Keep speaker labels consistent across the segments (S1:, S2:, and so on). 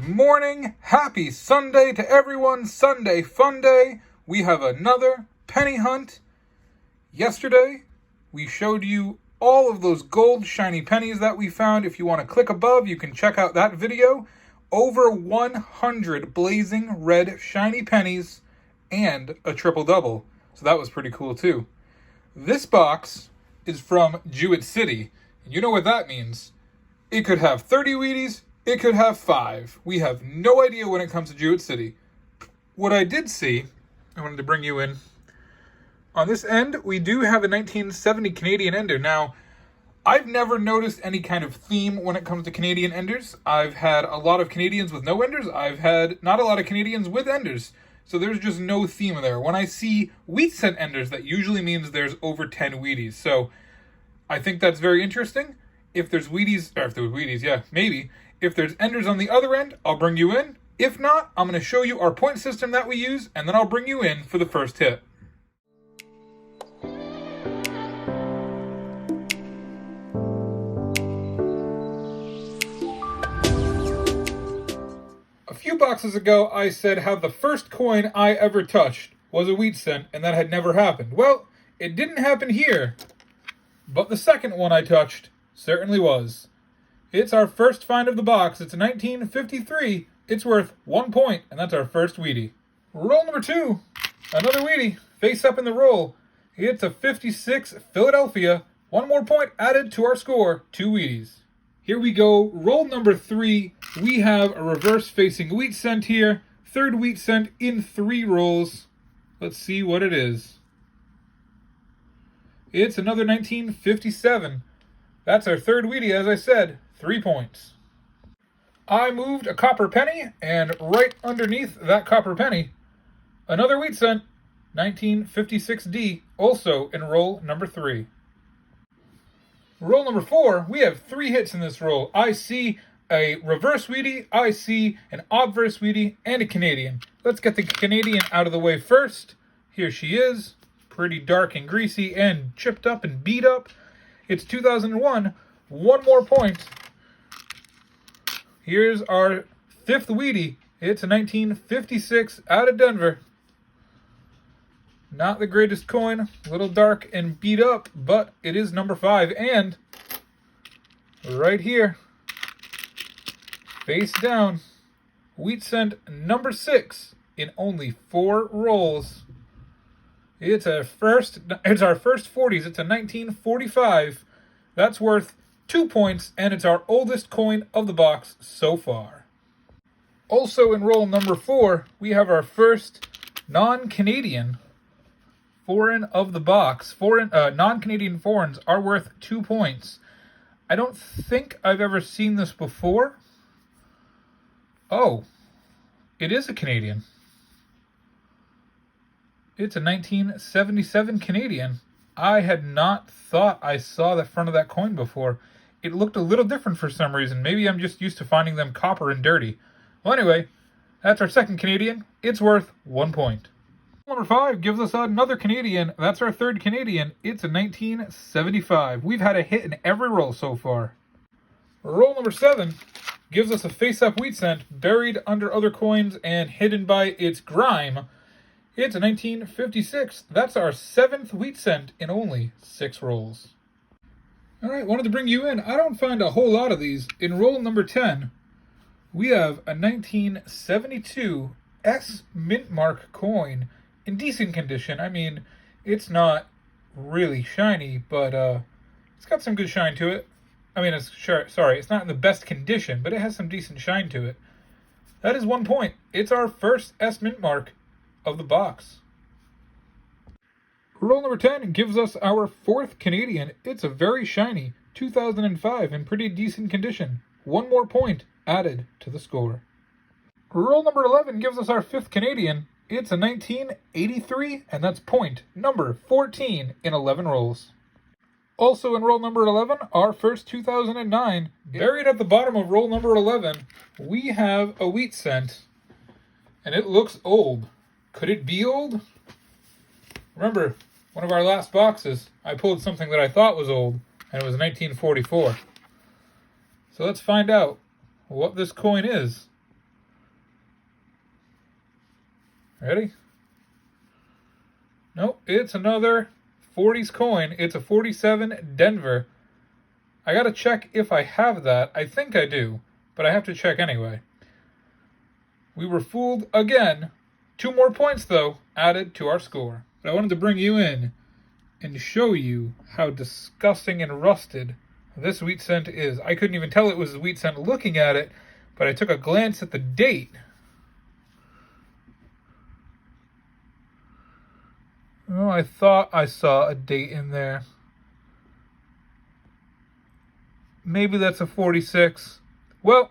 S1: Good morning. Happy Sunday to everyone. Sunday fun day. We have another penny hunt. Yesterday, we showed you all of those gold shiny pennies that we found. If you want to click above, you can check out that video. Over 100 blazing red shiny pennies and a triple double. So that was pretty cool too. This box is from Jewett City. And you know what that means. It could have 30 Wheaties. It could have 5. We have no idea when it comes to Jewett City. What I did see, I wanted to bring you in. On this end, we do have a 1970 Canadian Ender. Now, I've never noticed any kind of theme when it comes to Canadian Enders. I've had a lot of Canadians with no Enders. I've had not a lot of Canadians with Enders. So there's just no theme there. When I see wheat cent Enders, that usually means there's over 10 Wheaties. So I think that's very interesting. If there's Wheaties, or if there's Wheaties, yeah, maybe. If there's Enders on the other end, I'll bring you in. If not, I'm going to show you our point system that we use, and then I'll bring you in for the first hit. A few boxes ago, I said how the first coin I ever touched was a wheat cent, and that had never happened. Well, it didn't happen here, but the second one I touched certainly was. It's our first find of the box. It's a 1953. It's worth 1 point, and that's our first wheatie. Roll number 2. Another wheatie. Face up in the roll. It's a 56 Philadelphia. 1 more point added to our score. 2 wheaties. Here we go. Roll number 3. We have a reverse-facing wheat cent here. Third wheat cent in 3 rolls. Let's see what it is. It's another 1957. That's our third wheatie, as I said. 3 points. I moved a copper penny, and right underneath that copper penny, another wheat cent, 1956D, also in roll number 3. Roll number 4, we have 3 hits in this roll. I see a reverse wheatie, I see an obverse wheatie, and a Canadian. Let's get the Canadian out of the way first. Here she is, pretty dark and greasy and chipped up and beat up. It's 2001, 1 more point. Here's our 5th wheatie. It's a 1956 out of Denver. Not the greatest coin, a little dark and beat up, but it is number 5. And right here, face down, wheat cent number 6 in only 4 rolls. It's our first 40s. It's a 1945. That's worth 2 points, and it's our oldest coin of the box so far. Also in roll number 4, we have our first non-Canadian foreign of the box. Non-Canadian foreigns are worth 2 points. I don't think I've ever seen this before. Oh, it is a Canadian. It's a 1977 Canadian. I had not thought I saw the front of that coin before. It looked a little different for some reason. Maybe I'm just used to finding them copper and dirty. Well, anyway, that's our second Canadian. It's worth 1 point. Number 5 gives us another Canadian. That's our third Canadian. It's a 1975. We've had a hit in every roll so far. Roll number 7 gives us a face-up wheat cent buried under other coins and hidden by its grime. It's a 1956. That's our 7th wheat cent in only 6 rolls. Alright, wanted to bring you in. I don't find a whole lot of these. In roll number 10, we have a 1972 S Mint Mark coin in decent condition. I mean, it's not really shiny, but it's got some good shine to it. I mean, it's not in the best condition, but it has some decent shine to it. That is 1 point. It's our first S Mint Mark of the box. Roll number 10 gives us our 4th Canadian. It's a very shiny 2005 in pretty decent condition. 1 more point added to the score. Roll number 11 gives us our 5th Canadian. It's a 1983, and that's point number 14 in 11 rolls. Also in roll number 11, our first 2009. Buried at the bottom of roll number 11, we have a wheat cent, and it looks old. Could it be old? Remember, one of our last boxes, I pulled something that I thought was old, and it was 1944. So let's find out what this coin is. Ready? Nope, it's another 40s coin. It's a 47 Denver. I gotta check if I have that. I think I do, but I have to check anyway. We were fooled again. 2 more points, though, added to our score. But I wanted to bring you in and show you how disgusting and rusted this wheat cent is. I couldn't even tell it was a wheat cent looking at it, but I took a glance at the date. Oh, I thought I saw a date in there. Maybe that's a 46. Well,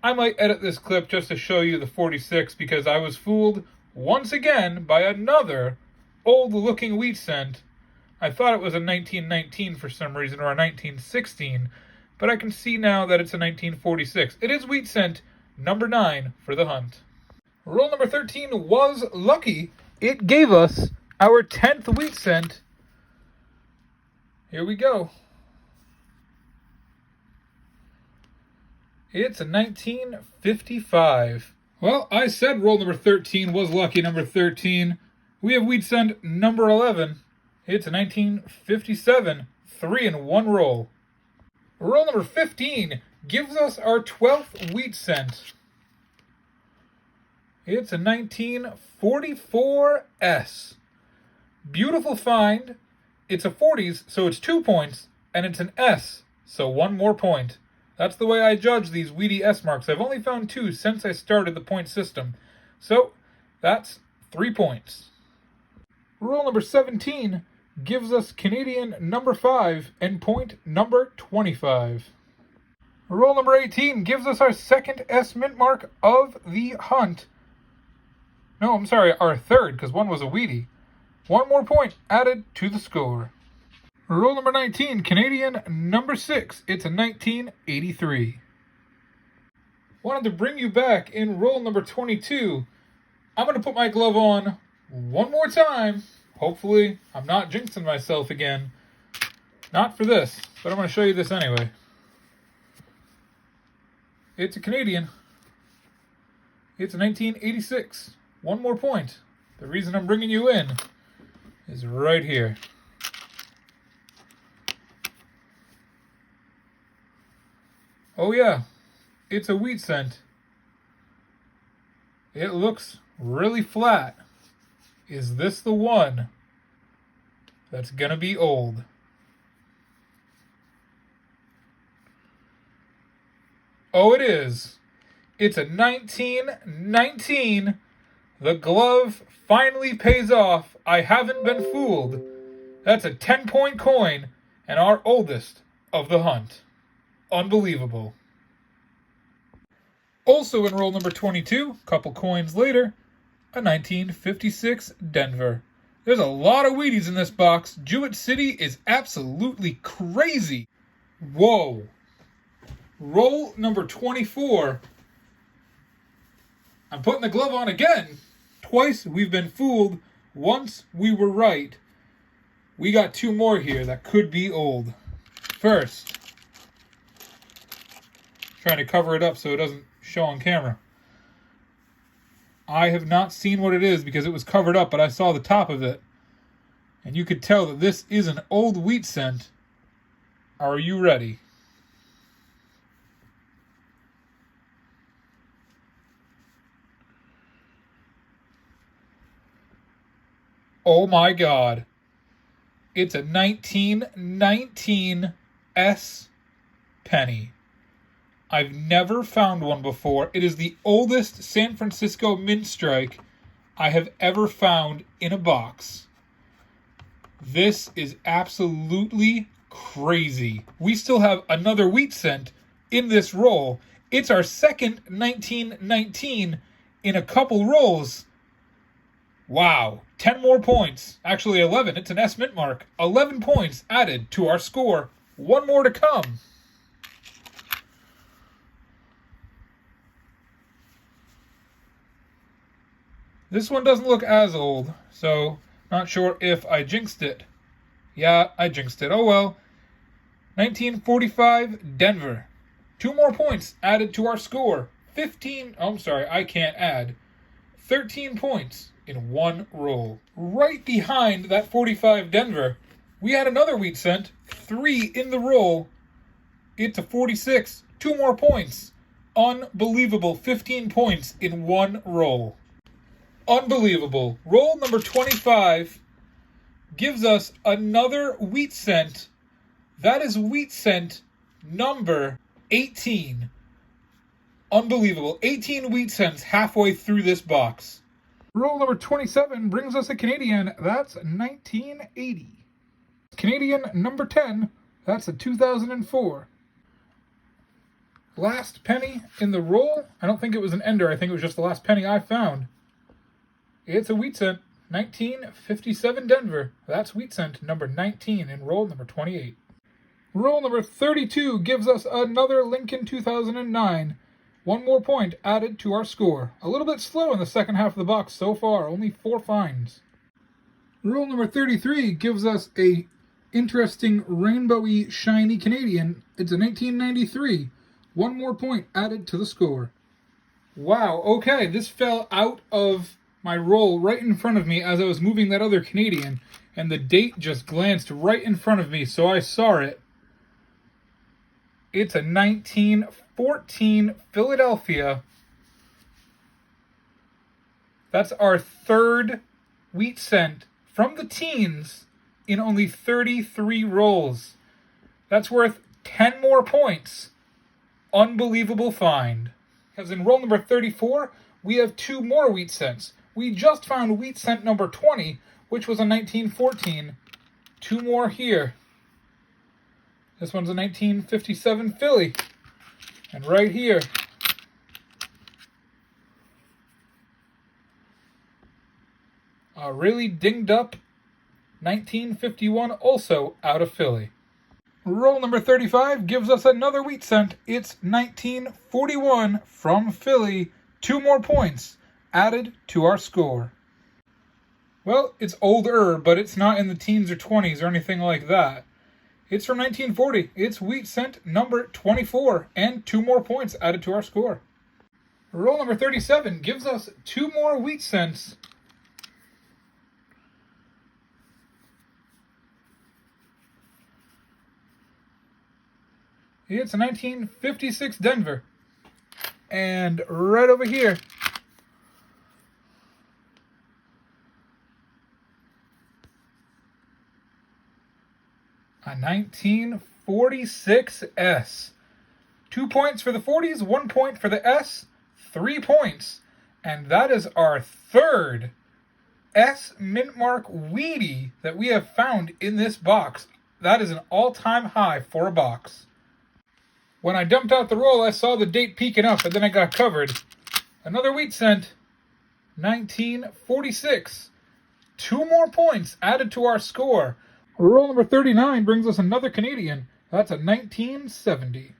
S1: I might edit this clip just to show you the 46 because I was fooled once again by another old-looking wheat cent. I thought it was a 1919 for some reason or a 1916, but I can see now that it's a 1946. It is wheat cent number 9 for the hunt. Roll number 13 was lucky. It gave us our 10th wheat cent. Here we go. It's a 1955. Well, I said roll number 13 was lucky number 13. We have wheat cent number 11. It's a 1957. 3 in 1 roll. Roll number 15 gives us our 12th wheat cent. It's a 1944S. Beautiful find. It's a 40s, so it's 2 points, and it's an S, so 1 more point. That's the way I judge these wheatie S marks. I've only found 2 since I started the point system. So, that's 3 points. Roll number 17 gives us Canadian number 5 and point number 25. Roll number 18 gives us our second S mint mark of the hunt. No, I'm sorry, our third, because one was a wheatie. 1 more point added to the score. Roll number 19, Canadian number 6. It's a 1983. Wanted to bring you back in roll number 22. I'm going to put my glove on 1 more time. Hopefully, I'm not jinxing myself again. Not for this, but I'm going to show you this anyway. It's a Canadian. It's a 1986. 1 more point. The reason I'm bringing you in is right here. Oh yeah, it's a wheat cent. It looks really flat. Is this the one that's gonna be old? Oh, it is. It's a 1919. The glove finally pays off. I haven't been fooled. That's a 10-point coin and our oldest of the hunt. Unbelievable. Also in roll number 22, couple coins later, a 1956 Denver. There's a lot of Wheaties in this box. Jewett City is absolutely crazy. Whoa. Roll number 24. I'm putting the glove on again. Twice we've been fooled. Once we were right. We got 2 more here that could be old. First, trying to cover it up so it doesn't show on camera. I have not seen what it is because it was covered up, but I saw the top of it. And you could tell that this is an old wheat cent. Are you ready? Oh my God. It's a 1919 S penny. I've never found one before. It is the oldest San Francisco mint strike I have ever found in a box. This is absolutely crazy. We still have another wheat cent in this roll. It's our second 1919 in a couple rolls. Wow, 10 more points. Actually 11, it's an S mint mark. 11 points added to our score. 1 more to come. This one doesn't look as old, so not sure if I jinxed it. Yeah, I jinxed it. Oh well. 1945 Denver. 2 more points added to our score. 15, oh, I'm sorry, I can't add. 13 points in one roll. Right behind that 45 Denver, we had another wheat cent, 3 in the roll. It's a 46, 2 more points. Unbelievable, 15 points in one roll. Unbelievable. Roll number 25 gives us another wheat cent. That is wheat cent number 18. Unbelievable. 18 wheat cents halfway through this box. Roll number 27 brings us a Canadian. That's 1980. Canadian number 10. That's a 2004. Last penny in the roll. I don't think it was an ender. I think it was just the last penny I found. It's a wheat cent. 1957 Denver. That's wheat cent number 19 in roll number 28. Roll number 32 gives us another Lincoln 2009. 1 more point added to our score. A little bit slow in the second half of the box so far. Only 4 finds. Roll number 33 gives us a interesting rainbowy shiny Canadian. It's a 1993. 1 more point added to the score. Wow, okay, this fell out of my roll right in front of me as I was moving that other Canadian, and the date just glanced right in front of me, so I saw it. It's a 1914 Philadelphia. That's our third wheat cent from the teens in only 33 rolls. That's worth 10 more points. Unbelievable find. Because in roll number 34, we have 2 more wheat cents. We just found wheat cent number 20, which was a 1914. 2 more here. This one's a 1957 Philly. And right here, a really dinged up 1951, also out of Philly. Roll number 35 gives us another wheat cent. It's 1941 from Philly. 2 more points added to our score. Well, it's older, but it's not in the teens or 20s or anything like that. It's from 1940. It's wheat cent number 24, and 2 more points added to our score. Roll number 37 gives us 2 more wheat cents. It's a 1956 Denver. And right over here, a 1946 S. 2 points for the 40s, 1 point for the S, 3 points. And that is our third S mint mark wheatie that we have found in this box. That is an all-time high for a box. When I dumped out the roll, I saw the date peeking up, and then it got covered. Another wheat cent, 1946. 2 more points added to our score. Roll number 39 brings us another Canadian. That's a 1970.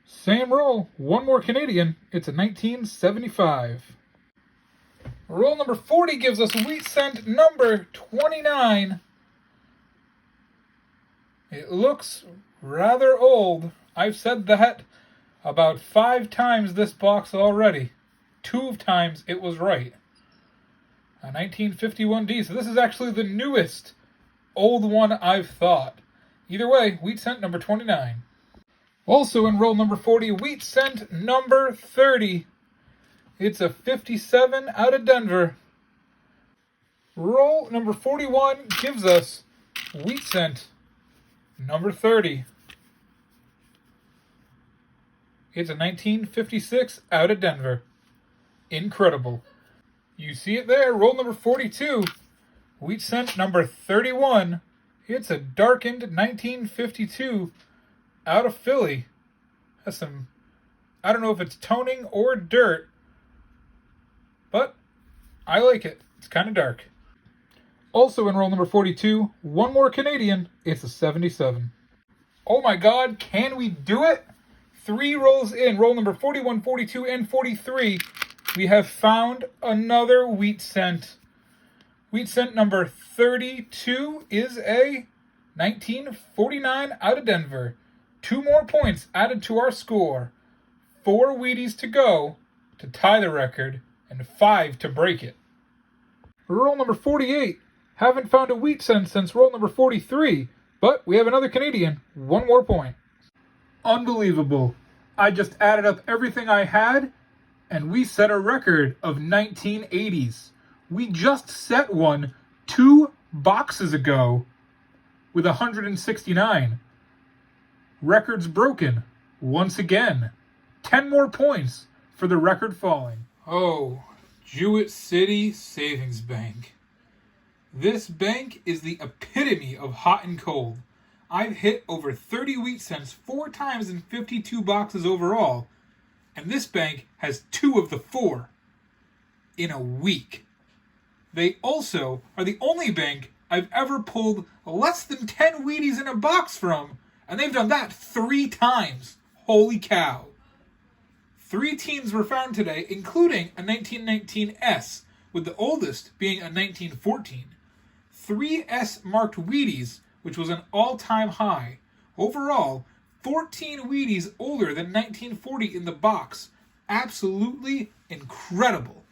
S1: Same roll, 1 more Canadian. It's a 1975. Roll number 40 gives us wheat cent number 29. It looks rather old. I've said that about 5 times this box already. 2 times it was right. A 1951D, so this is actually the newest old one I've thought. Either way, wheat cent number 29. Also in roll number 40, wheat cent number 30. It's a 57 out of Denver. Roll number 41 gives us wheat cent number 30. It's a 1956 out of Denver. Incredible. You see it there, roll number 42. Wheat cent number 31. It's a darkened 1952 out of Philly. That's some, I don't know if it's toning or dirt, but I like it. It's kind of dark. Also in roll number 42, 1 more Canadian. It's a 77. Oh my God, can we do it? 3 rolls in, roll number 41, 42, and 43, we have found another wheat cent. Wheat cent number 32 is a 1949 out of Denver. 2 more points added to our score. 4 wheaties to go to tie the record and 5 to break it. Roll number 48. Haven't found a wheat cent since roll number 43, but we have another Canadian. 1 more point. Unbelievable. I just added up everything I had, and we set a record of 1980s. We just set one 2 boxes ago with 169. Records broken once again. 10 more points for the record falling. Oh, Jewett City Savings Bank. This bank is the epitome of hot and cold. I've hit over 30 wheat cents 4 times in 52 boxes overall, and this bank has 2 of the 4 in a week. They also are the only bank I've ever pulled less than 10 Wheaties in a box from, and they've done that 3 times. Holy cow. 3 teens were found today, including a 1919 S, with the oldest being a 1914. 3 S-marked Wheaties, which was an all-time high. Overall, 14 Wheaties older than 1940 in the box. Absolutely incredible.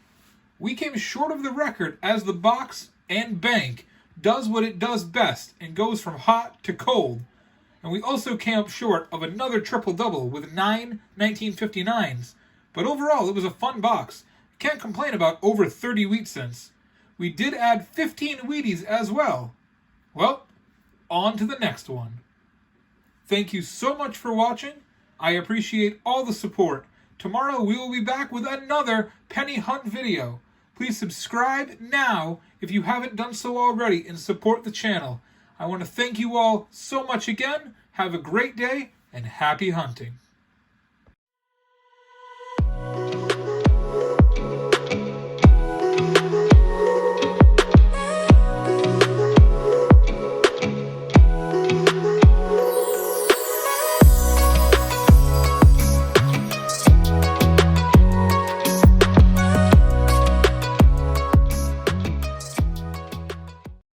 S1: We came short of the record as the box and bank does what it does best and goes from hot to cold. And we also came up short of another triple-double with 9 1959s. But overall, it was a fun box. Can't complain about over 30 wheat cents. We did add 15 Wheaties as well. Well, on to the next one. Thank you so much for watching. I appreciate all the support. Tomorrow we will be back with another penny hunt video. Please subscribe now if you haven't done so already and support the channel. I want to thank you all so much again. Have a great day and happy hunting.